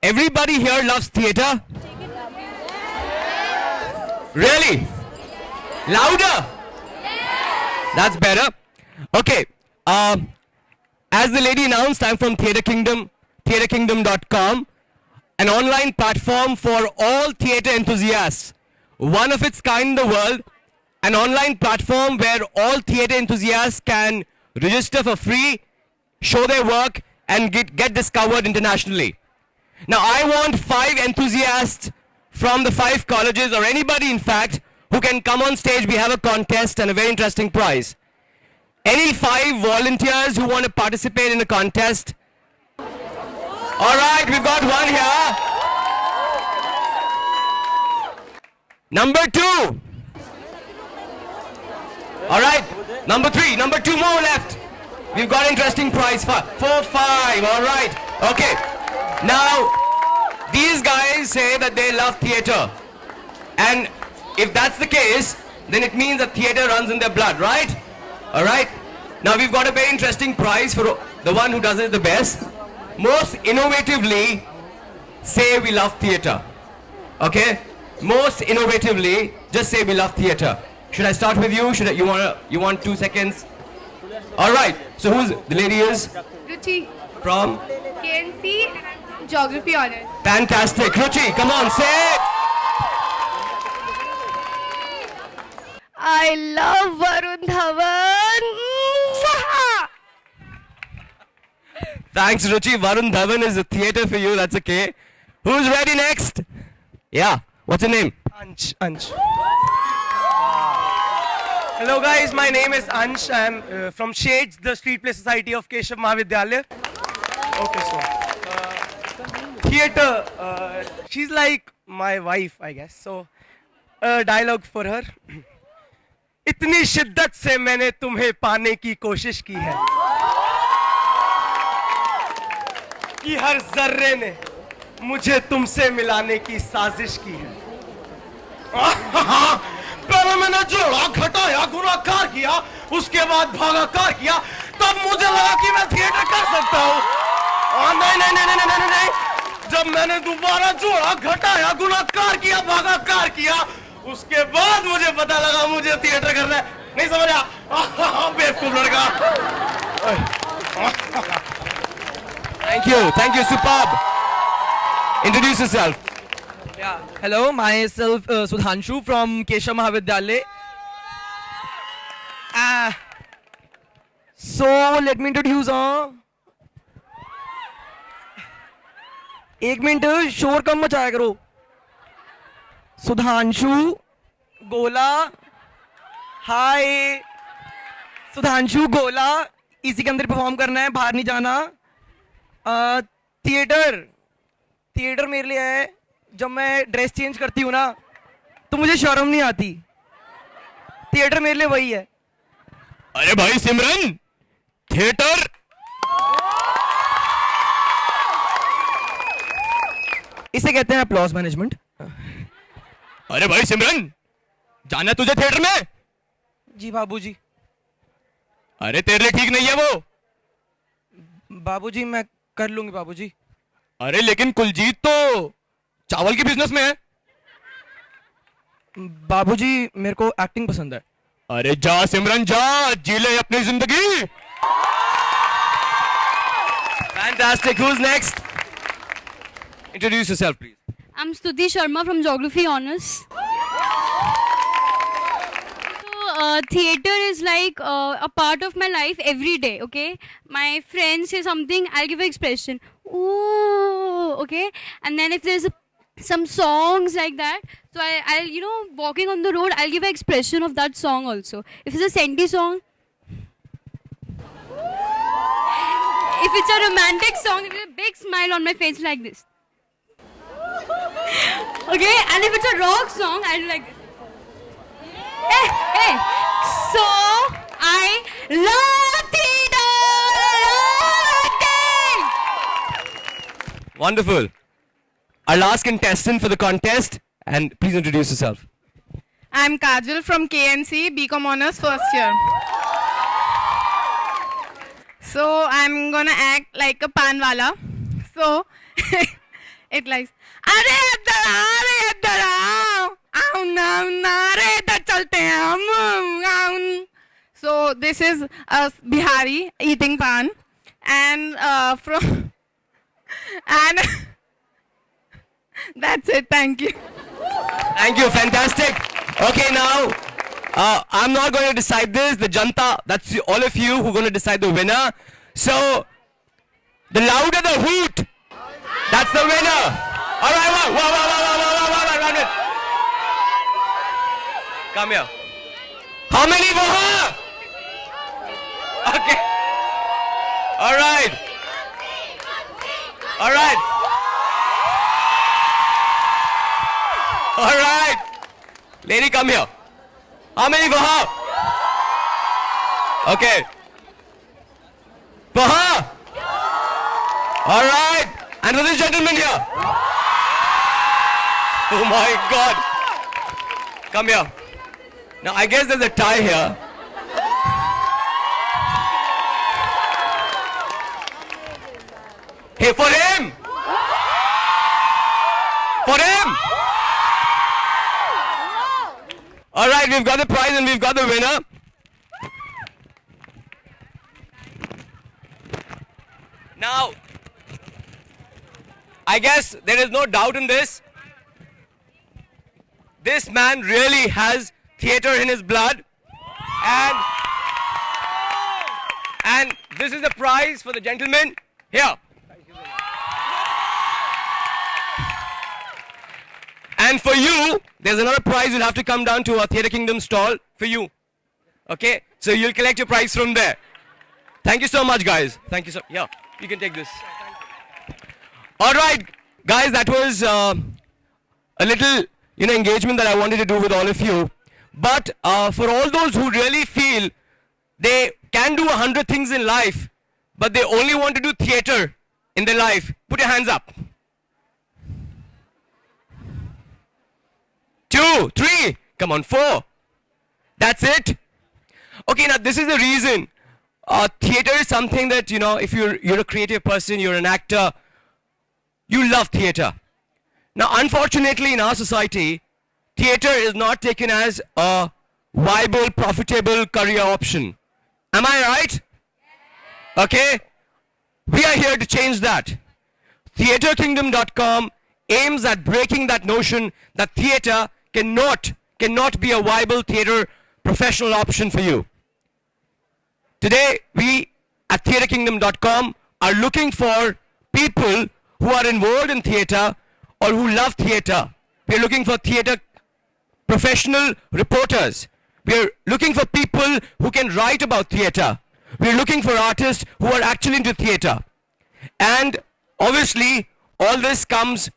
Everybody here loves theatre? Really? Louder? That's better. Okay. As the lady announced, I'm from Theatre Kingdom, theatrekingdom.com, an online platform for all theatre enthusiasts. One of its kind in the world, an online platform where all theatre enthusiasts can register for free, show their work, and get discovered internationally. Now, I want 5 enthusiasts from the 5 colleges, or anybody in fact, who can come on stage. We have a contest and a very interesting prize. Any 5 volunteers who want to participate in a contest? Alright, we've got one here. Number 2. Alright, number 3, number 2 more left. We've got interesting prize. 4, 5, alright. Okay, now these guys say that they love theatre. And if that's the case, then it means that theatre runs in their blood, right? Alright, now we've got a very interesting prize for the one who does it the best. Most innovatively say we love theatre. Okay? Most innovatively, just say we love theatre. Should I start with you? You want 2 seconds? Alright, so who's the lady is? Ruchi. From? KNC Geography Honours. Fantastic. Ruchi, come on, say it! I love Varun Dhawan. Thanks, Ruchi. Varun Dhawan is a theatre for you, that's okay. Who's ready next? Yeah, what's your name? Ansh. Hello guys, my name is Ansh. I'm from Shades, the Street Play Society of Keshav Mahavidyalaya. Okay, so theatre, she's like my wife, I guess. So dialogue for her. इतनी शिद्दत से मैंने तुम्हें पाने की कोशिश की है कि हर जर्रे ने मुझे तुमसे मिलाने की साजिश की है। पहले मैंने जोड़ा घटाया गुनाहगार किया, उसके बाद भागाकार किया, तब मुझे लगा कि मैं थिएटर कर सकता हूँ। नहीं, जब मैंने दोबारा जोड़ा घटाया गुनाहगार किया भागाकार किया, उसके बाद मुझे पता लगा मुझे थिएटर करना है। नहीं समझा? बेवकूफ लड़का। Thank you, superb. Introduce yourself. Yeah, hello, myself Sudhanshu from Keshav Mahavidyalaya. So let me introduce. एक मिनट शोर कम मचाया करो. सुधांशु गोला, हाय. सुधांशु गोला, इसी के अंदर परफॉर्म करना है, बाहर नहीं जाना. थिएटर मेरे लिए है, जब मैं ड्रेस चेंज करती हूँ ना तो मुझे शर्म नहीं आती. थिएटर मेरे लिए वही है. अरे भाई सिमरन, थिएटर इसे कहते हैं अप्लॉज मैनेजमेंट. अरे भाई सिमरन, जाना तुझे थिएटर में? जी बाबूजी. अरे तेरे लिए ठीक नहीं है वो. बाबूजी मैं कर लूंगी बाबूजी. अरे लेकिन कुलजीत तो चावल के बिजनेस में है. बाबूजी मेरे को एक्टिंग पसंद है. अरे जा सिमरन जा, जी ले अपनी जिंदगी. Fantastic. Who's next? Introduce yourself, please. I'm Stuti Sharma from Geography Honours. So, theatre is like a part of my life every day, okay? My friends say something, I'll give an expression. Ooh, okay? And then if there's some songs like that, so I'll, you know, walking on the road, I'll give an expression of that song also. If it's a senti song, if it's a romantic song, there's a big smile on my face like this. Okay, and if it's a rock song, I'll do like this. Hey. So I love theatre. Wonderful. Our last contestant for the contest, and please introduce yourself. I'm Kajal from KNC BCom Honours first year. So I'm gonna act like a panwala. So it likes, अरे इधर आओ ना अरे इधर चलते हैं हम. So this is a Bihari eating pan, and and that's it. Thank you. Thank you, fantastic. Okay, now I'm not going to decide this. The Janta, that's all of you who are going to decide the winner. So, the louder the hoot, that's the winner. All right, round it. Come here. How many were her? Okay. All right. All right. All right. Lady, come here. How many for her? Okay. For her? All right. And for this gentleman here? Oh my God. Come here. Now I guess there's a tie here. Hey, for him! For him! All right, we've got the prize and we've got the winner. Now, I guess there is no doubt in this. This man really has theatre in his blood. And this is the prize for the gentleman. Here. And for you, there's another prize. You'll have to come down to our Theatre Kingdom stall for you. Okay? So you'll collect your prize from there. Thank you so much, guys. Thank you so much. Yeah, you can take this. All right, guys, that was a little, engagement that I wanted to do with all of you. But for all those who really feel they can do 100 things in life, but they only want to do theatre in their life, put your hands up. 2, 3, come on, 4. That's it. Okay, now this is the reason. Theatre is something that, if you're a creative person, you're an actor, you love theatre. Now, unfortunately, in our society, theatre is not taken as a viable, profitable career option. Am I right? Okay? We are here to change that. TheatreKingdom.com aims at breaking that notion that theatre cannot be a viable theatre professional option for you. Today, we at TheatreKingdom.com are looking for people who are involved in theatre or who love theatre. We are looking for theatre professional reporters. We are looking for people who can write about theatre. We are looking for artists who are actually into theatre. And obviously, all this comes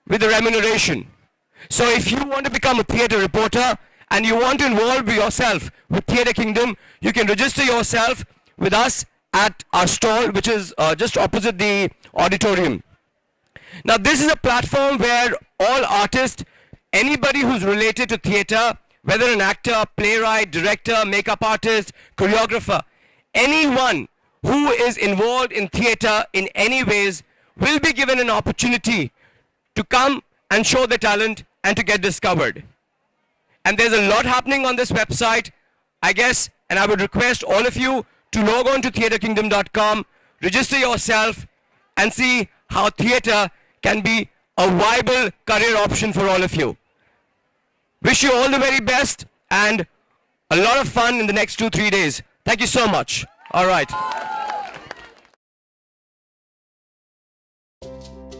with a remuneration. So if you want to become a theatre reporter and you want to involve yourself with Theatre Kingdom, you can register yourself with us at our stall, which is just opposite the auditorium. Now, this is a platform where all artists, anybody who's related to theatre, whether an actor, playwright, director, makeup artist, choreographer, anyone who is involved in theatre in any ways will be given an opportunity to come and show their talent and to get discovered. And there's a lot happening on this website, I guess, and I would request all of you to log on to TheatreKingdom.com, register yourself, and see how theatre can be a viable career option for all of you. Wish you all the very best and a lot of fun in the next 2-3 days. Thank you so much. All right.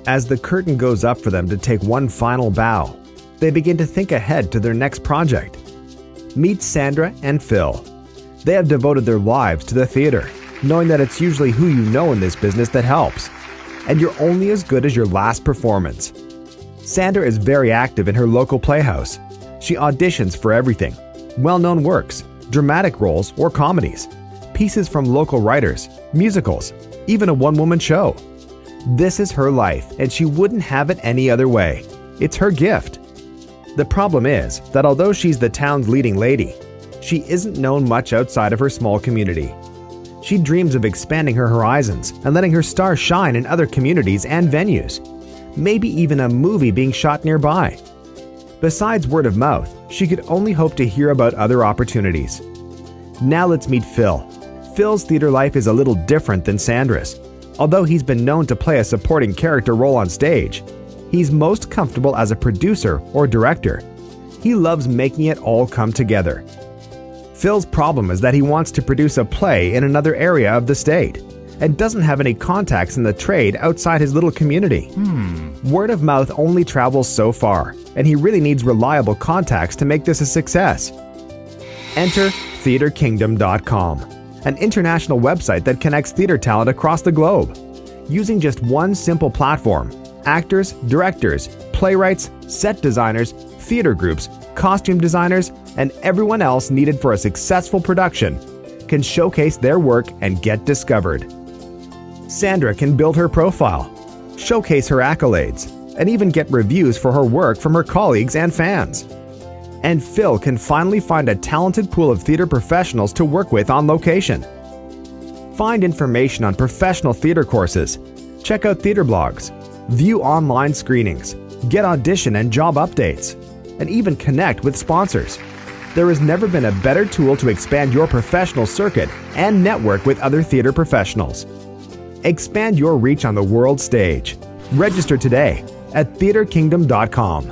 As the curtain goes up for them to take one final bow, they begin to think ahead to their next project. Meet Sandra and Phil. They have devoted their lives to the theater, knowing that it's usually who you know in this business that helps, and you're only as good as your last performance. Sandra is very active in her local playhouse. She auditions for everything: well-known works, dramatic roles or comedies, pieces from local writers, musicals, even a one-woman show. This is her life, and she wouldn't have it any other way. It's her gift. The problem is that although she's the town's leading lady, she isn't known much outside of her small community. She dreams of expanding her horizons and letting her star shine in other communities and venues. maybe even a movie being shot nearby. Besides word of mouth, she could only hope to hear about other opportunities. Now let's meet Phil. Phil's theater life is a little different than Sandra's. Although he's been known to play a supporting character role on stage, he's most comfortable as a producer or director. He loves making it all come together. Phil's problem is that he wants to produce a play in another area of the state and doesn't have any contacts in the trade outside his little community. Word of mouth only travels so far, and he really needs reliable contacts to make this a success. Enter TheaterKingdom.com, an international website that connects theater talent across the globe. Using just one simple platform, actors, directors, playwrights, set designers, theater groups, costume designers, and everyone else needed for a successful production can showcase their work and get discovered. Sandra can build her profile, showcase her accolades, and even get reviews for her work from her colleagues and fans. And Phil can finally find a talented pool of theater professionals to work with on location. Find information on professional theater courses, check out theater blogs, view online screenings, get audition and job updates, and even connect with sponsors. There has never been a better tool to expand your professional circuit and network with other theater professionals. Expand your reach on the world stage. Register today at TheaterKingdom.com.